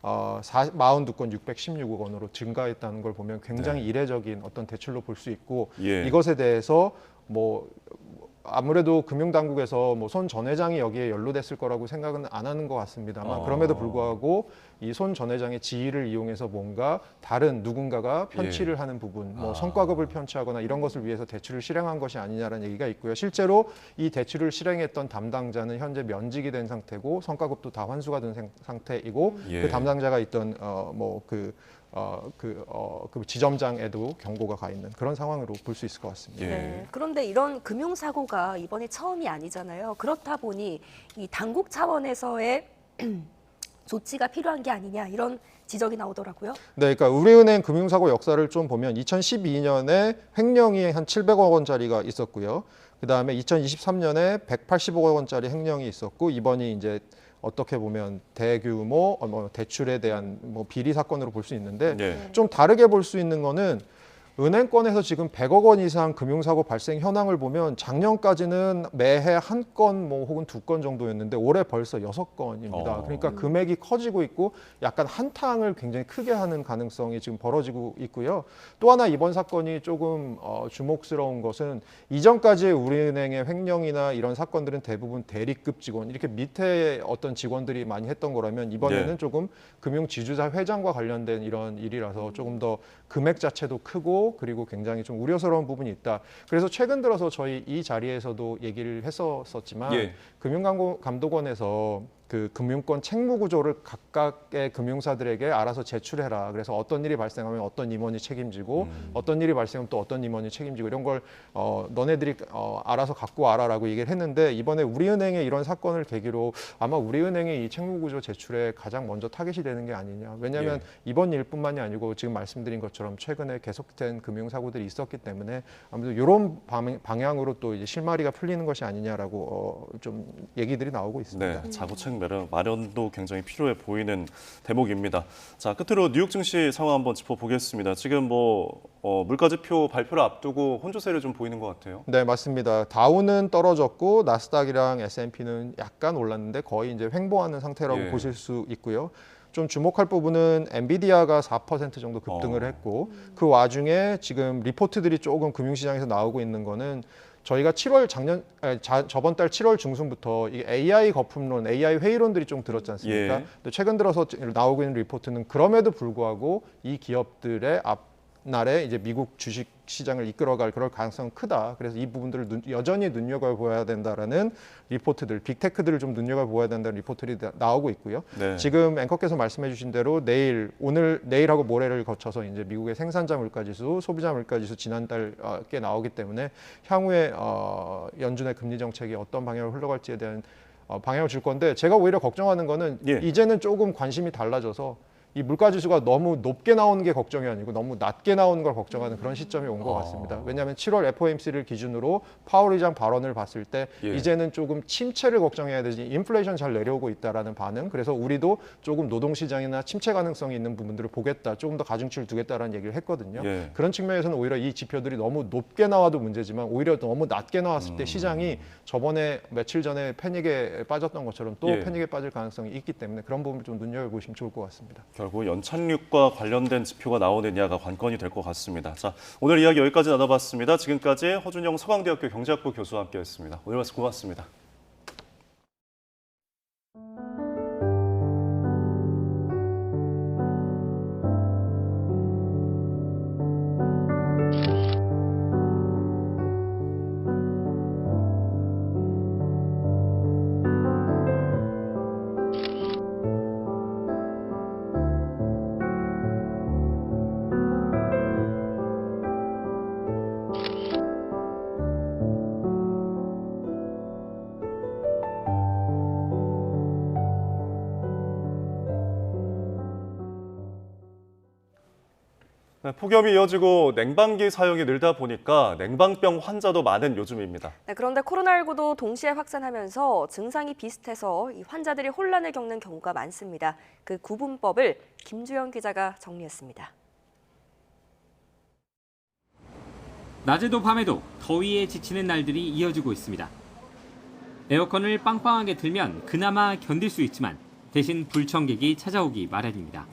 42건 616억 원으로 증가했다는 걸 보면 굉장히 이례적인 어떤 대출로 볼 수 있고 이것에 대해서 뭐 아무래도 금융당국에서 뭐 손 전 회장이 여기에 연루됐을 거라고 생각은 안 하는 것 같습니다만 그럼에도 불구하고 이 손 전 회장의 지위를 이용해서 뭔가 다른 누군가가 편취를 하는 부분, 뭐 성과급을 편취하거나 이런 것을 위해서 대출을 실행한 것이 아니냐라는 얘기가 있고요. 실제로 이 대출을 실행했던 담당자는 현재 면직이 된 상태고 성과급도 다 환수가 된 상태이고 그 담당자가 있던 그 지점장에도 경고가 가 있는 그런 상황으로 볼 수 있을 것 같습니다. 그런데 이런 금융사고가 이번이 처음이 아니잖아요. 그렇다 보니 이 당국 차원에서의 조치가 필요한 게 아니냐 이런 지적이 나오더라고요. 네, 그러니까 우리은행 금융사고 역사를 좀 보면 2012년에 횡령이 한 700억 원짜리가 있었고요. 그 다음에 2023년에 180억 원짜리 횡령이 있었고 이번이 이제 어떻게 보면 대규모 대출에 대한 비리 사건으로 볼 수 있는데 좀 다르게 볼 수 있는 거는 은행권에서 지금 100억 원 이상 금융사고 발생 현황을 보면 작년까지는 매해 한 건 혹은 2건 정도였는데 올해 벌써 6건입니다. 그러니까 금액이 커지고 있고 약간 한탕을 굉장히 크게 하는 가능성이 지금 벌어지고 있고요. 또 하나 이번 사건이 조금 주목스러운 것은 이전까지의 우리은행의 횡령이나 이런 사건들은 대부분 대리급 직원 이렇게 밑에 어떤 직원들이 많이 했던 거라면 이번에는 조금 금융지주사 회장과 관련된 이런 일이라서 조금 더 금액 자체도 크고 그리고 굉장히 좀 우려스러운 부분이 있다. 그래서 최근 들어서 저희 이 자리에서도 얘기를 했었지만 금융감독원에서 그 금융권 책무 구조를 각각의 금융사들에게 알아서 제출해라. 그래서 어떤 일이 발생하면 어떤 임원이 책임지고 어떤 일이 발생하면 또 어떤 임원이 책임지고 이런 걸 너네들이 알아서 갖고 와라라고 얘기를 했는데 이번에 우리은행의 이런 사건을 계기로 아마 우리은행의 이 책무 구조 제출에 가장 먼저 타겟이 되는 게 아니냐. 왜냐하면 이번 일뿐만이 아니고 지금 말씀드린 것처럼 최근에 계속된 금융사고들이 있었기 때문에 아무래도 이런 방향으로 또 이제 실마리가 풀리는 것이 아니냐라고 좀 얘기들이 나오고 있습니다. 자구책 마련도 굉장히 필요해 보이는 대목입니다. 자, 끝으로 뉴욕 증시 상황 한번 짚어보겠습니다. 지금 물가지표 발표를 앞두고 혼조세를 좀 보이는 것 같아요. 네, 맞습니다. 다우는 떨어졌고 나스닥이랑 S&P는 약간 올랐는데 거의 이제 횡보하는 상태라고 예. 보실 수 있고요. 좀 주목할 부분은 엔비디아가 4% 정도 급등을 했고 그 와중에 지금 리포트들이 조금 금융시장에서 나오고 있는 거는 저희가 저번 달 7월 중순부터 이 AI 거품론, AI 회의론들이 좀 들었지 않습니까? 예. 근데 최근 들어서 나오고 있는 리포트는 그럼에도 불구하고 이 기업들의 앞날에 이제 미국 주식 시장을 이끌어갈 그럴 가능성은 크다. 그래서 이 부분들을 여전히 눈여겨보아야 된다라는 리포트들, 빅테크들을 좀 눈여겨보아야 된다는 리포트들이 나오고 있고요. 네. 지금 앵커께서 말씀해주신 대로 내일하고 모레를 거쳐서 이제 미국의 생산자 물가지수, 소비자 물가지수 지난달 꽤 나오기 때문에 향후에 연준의 금리 정책이 어떤 방향으로 흘러갈지에 대한 방향을 줄 건데 제가 오히려 걱정하는 거는 예. 이제는 조금 관심이 달라져서 이 물가지수가 너무 높게 나오는 게 걱정이 아니고 너무 낮게 나오는 걸 걱정하는 그런 시점이 온 것 같습니다. 왜냐하면 7월 FOMC를 기준으로 파월 의장 발언을 봤을 때 예. 이제는 조금 침체를 걱정해야 되지 인플레이션 잘 내려오고 있다라는 반응. 그래서 우리도 조금 노동시장이나 침체 가능성이 있는 부분들을 보겠다. 조금 더 가중치를 두겠다라는 얘기를 했거든요. 예. 그런 측면에서는 오히려 이 지표들이 너무 높게 나와도 문제지만 오히려 너무 낮게 나왔을 때 시장이 저번에 며칠 전에 패닉에 빠졌던 것처럼 또 예. 패닉에 빠질 가능성이 있기 때문에 그런 부분을 좀 눈여겨보시면 좋을 것 같습니다. 결국 연착륙과 관련된 지표가 나오느냐가 관건이 될 것 같습니다. 자, 오늘 이야기 여기까지 나눠봤습니다. 지금까지 허준영 서강대학교 경제학부 교수와 함께했습니다. 오늘 말씀 고맙습니다. 네, 폭염이 이어지고 냉방기 사용이 늘다 보니까 냉방병 환자도 많은 요즘입니다. 네, 그런데 코로나19도 동시에 확산하면서 증상이 비슷해서 이 환자들이 혼란을 겪는 경우가 많습니다. 그 구분법을 김주영 기자가 정리했습니다. 낮에도 밤에도 더위에 지치는 날들이 이어지고 있습니다. 에어컨을 빵빵하게 틀면 그나마 견딜 수 있지만 대신 불청객이 찾아오기 마련입니다.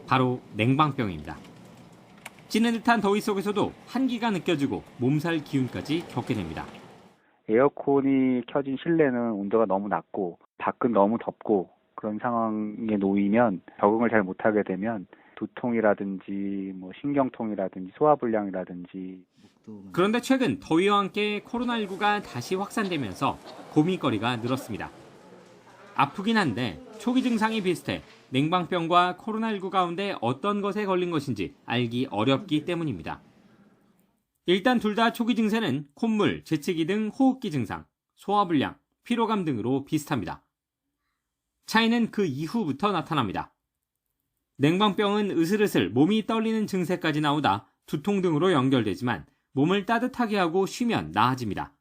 바로 냉방병입니다. 찌는 듯한 더위 속에서도 한기가 느껴지고 몸살 기운까지 겪게 됩니다. 에어컨이 켜진 실내는 온도가 너무 낮고 밖은 너무 덥고 그런 상황에 놓이면 적응을 잘 못하게 되면 두통이라든지 신경통이라든지 소화불량이라든지. 그런데 최근 더위와 함께 코로나19가 다시 확산되면서 고민거리가 늘었습니다. 아프긴 한데 초기 증상이 비슷해 냉방병과 코로나19 가운데 어떤 것에 걸린 것인지 알기 어렵기 때문입니다. 일단 둘 다 초기 증세는 콧물, 재채기 등 호흡기 증상, 소화불량, 피로감 등으로 비슷합니다. 차이는 그 이후부터 나타납니다. 냉방병은 으슬으슬 몸이 떨리는 증세까지 나오다 두통 등으로 연결되지만 몸을 따뜻하게 하고 쉬면 나아집니다.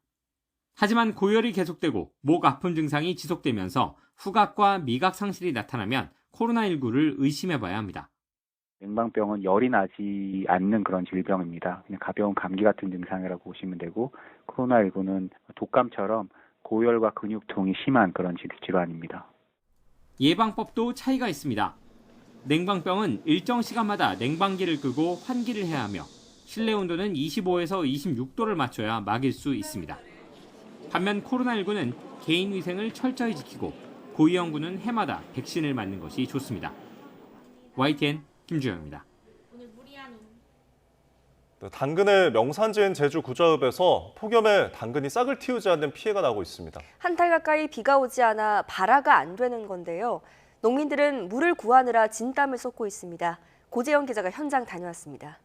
하지만 고열이 계속되고 목 아픔 증상이 지속되면서 후각과 미각 상실이 나타나면 코로나19를 의심해봐야 합니다. 냉방병은 열이 나지 않는 그런 질병입니다. 그냥 가벼운 감기 같은 증상이라고 보시면 되고 코로나19는 독감처럼 고열과 근육통이 심한 그런 질환입니다. 예방법도 차이가 있습니다. 냉방병은 일정 시간마다 냉방기를 끄고 환기를 해야 하며 실내 온도는 25에서 26도를 맞춰야 막을 수 있습니다. 반면 코로나19는 개인 위생을 철저히 지키고 고위험군은 해마다 백신을 맞는 것이 좋습니다. YTN 김주영입니다. 당근의 명산지인 제주 구좌읍에서 폭염에 당근이 싹을 틔우지 않는 피해가 나고 있습니다. 한 달 가까이 비가 오지 않아 발화가 안 되는 건데요. 농민들은 물을 구하느라 진땀을 쏟고 있습니다. 고재영 기자가 현장 다녀왔습니다.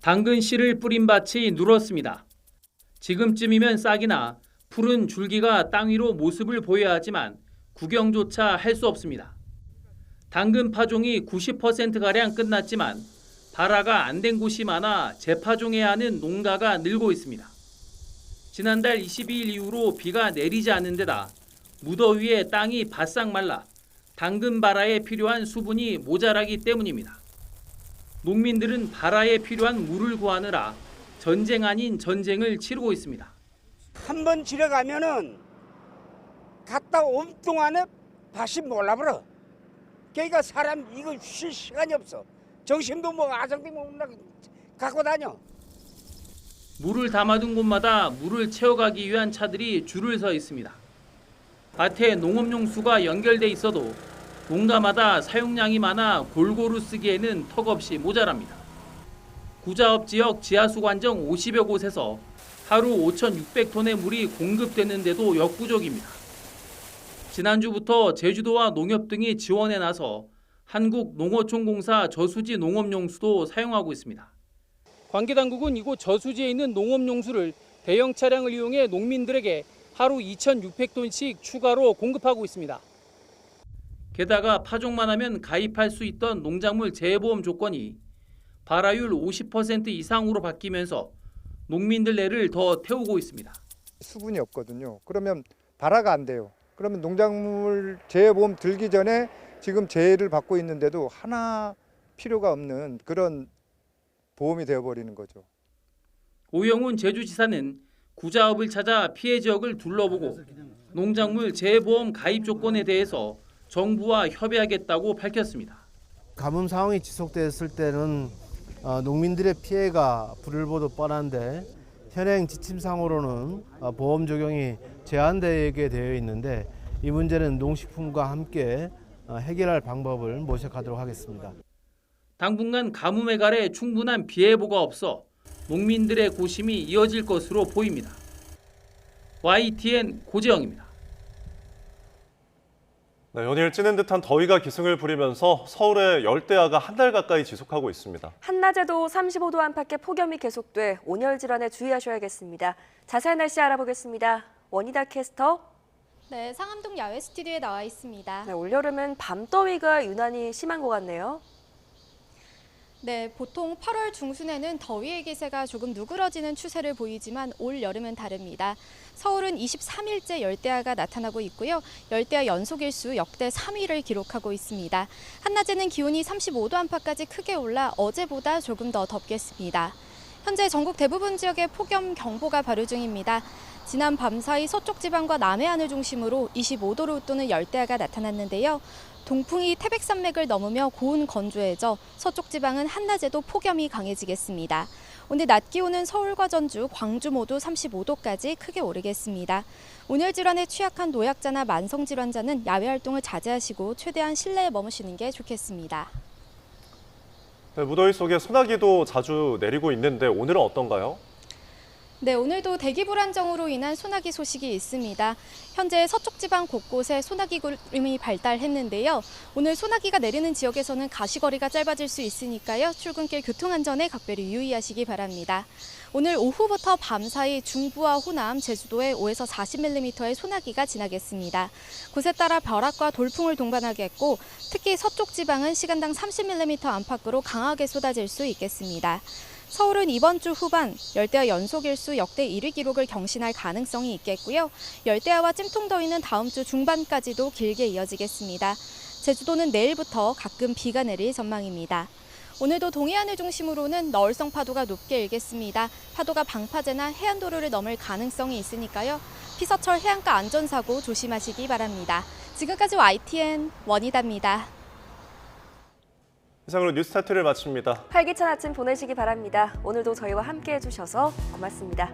당근 씨를 뿌린 밭이 누렇습니다. 지금쯤이면 싹이 나 푸른 줄기가 땅 위로 모습을 보여야 하지만 구경조차 할 수 없습니다. 당근 파종이 90%가량 끝났지만 발화가 안 된 곳이 많아 재파종해야 하는 농가가 늘고 있습니다. 지난달 22일 이후로 비가 내리지 않는 데다 무더위에 땅이 바싹 말라 당근 발화에 필요한 수분이 모자라기 때문입니다. 농민들은 발화에 필요한 물을 구하느라 전쟁 아닌 전쟁을 치르고 있습니다. 한 번 지나가면은 갔다 온 동안에 다시 몰라버려. 그러니까 사람 이거 쉴 시간이 없어. 정신도 뭐 아정도 뭐 갖고 다녀. 물을 담아둔 곳마다 물을 채워가기 위한 차들이 줄을 서 있습니다. 밭에 농업용수가 연결돼 있어도 농가마다 사용량이 많아 골고루 쓰기에는 턱없이 모자랍니다. 구자업 지역 지하수 관정 50여 곳에서 하루 5,600톤의 물이 공급되는데도 역부족입니다. 지난주부터 제주도와 농협 등이 지원에 나서 한국농어촌공사 저수지 농업용수도 사용하고 있습니다. 관계당국은 이곳 저수지에 있는 농업용수를 대형 차량을 이용해 농민들에게 하루 2,600톤씩 추가로 공급하고 있습니다. 게다가 파종만 하면 가입할 수 있던 농작물 재해보험 조건이 발화율 50% 이상으로 바뀌면서 농민들 뇌를 더 태우고 있습니다. 수분이 없거든요. 그러면 발화가 안 돼요. 그러면 농작물 재해보험 들기 전에 지금 재해를 받고 있는데도 하나 필요가 없는 그런 보험이 되어버리는 거죠. 오영훈 제주지사는 구자업을 찾아 피해 지역을 둘러보고 농작물 재해보험 가입 조건에 대해서 정부와 협의하겠다고 밝혔습니다. 가뭄 상황이 지속됐을 때는 농민들의 피해가 불을 보듯 뻔한데 현행 지침상으로는 보험 적용이 제한되게 되어 있는데 이 문제는 농식품과 함께 해결할 방법을 모색하도록 하겠습니다. 당분간 가뭄에 가래 충분한 비 예보가 없어 농민들의 고심이 이어질 것으로 보입니다. YTN 고재영입니다. 네, 연일 찌는 듯한 더위가 기승을 부리면서 서울의 열대야가 한 달 가까이 지속하고 있습니다. 한낮에도 35도 안팎의 폭염이 계속돼 온열 질환에 주의하셔야겠습니다. 자세한 날씨 알아보겠습니다. 원희다 캐스터. 네, 상암동 야외 스튜디오에 나와 있습니다. 네, 올여름은 밤더위가 유난히 심한 것 같네요. 네, 보통 8월 중순에는 더위의 기세가 조금 누그러지는 추세를 보이지만 올 여름은 다릅니다. 서울은 23일째 열대야가 나타나고 있고요. 열대야 연속일수 역대 3위를 기록하고 있습니다. 한낮에는 기온이 35도 안팎까지 크게 올라 어제보다 조금 더 덥겠습니다. 현재 전국 대부분 지역에 폭염 경보가 발효 중입니다. 지난 밤 사이 서쪽 지방과 남해안을 중심으로 25도를 웃도는 열대야가 나타났는데요. 동풍이 태백산맥을 넘으며 고온 건조해져 서쪽 지방은 한낮에도 폭염이 강해지겠습니다. 오늘 낮 기온은 서울과 전주, 광주 모두 35도까지 크게 오르겠습니다. 온열 질환에 취약한 노약자나 만성 질환자는 야외 활동을 자제하시고 최대한 실내에 머무시는 게 좋겠습니다. 네, 무더위 속에 소나기도 자주 내리고 있는데 오늘은 어떤가요? 네, 오늘도 대기 불안정으로 인한 소나기 소식이 있습니다. 현재 서쪽 지방 곳곳에 소나기 구름이 발달했는데요. 오늘 소나기가 내리는 지역에서는 가시거리가 짧아질 수 있으니까요. 출근길 교통안전에 각별히 유의하시기 바랍니다. 오늘 오후부터 밤 사이 중부와 호남, 제주도에 5에서 40mm의 소나기가 지나겠습니다. 곳에 따라 벼락과 돌풍을 동반하겠고 특히 서쪽 지방은 시간당 30mm 안팎으로 강하게 쏟아질 수 있겠습니다. 서울은 이번 주 후반 열대야 연속일수 역대 1위 기록을 경신할 가능성이 있겠고요. 열대야와 찜통더위는 다음 주 중반까지도 길게 이어지겠습니다. 제주도는 내일부터 가끔 비가 내릴 전망입니다. 오늘도 동해안을 중심으로는 너울성 파도가 높게 일겠습니다. 파도가 방파제나 해안도로를 넘을 가능성이 있으니까요. 피서철 해안가 안전사고 조심하시기 바랍니다. 지금까지 YTN 원희다입니다. 이상으로 뉴스타트를 마칩니다. 활기찬 아침 보내시기 바랍니다. 오늘도 저희와 함께해 주셔서 고맙습니다.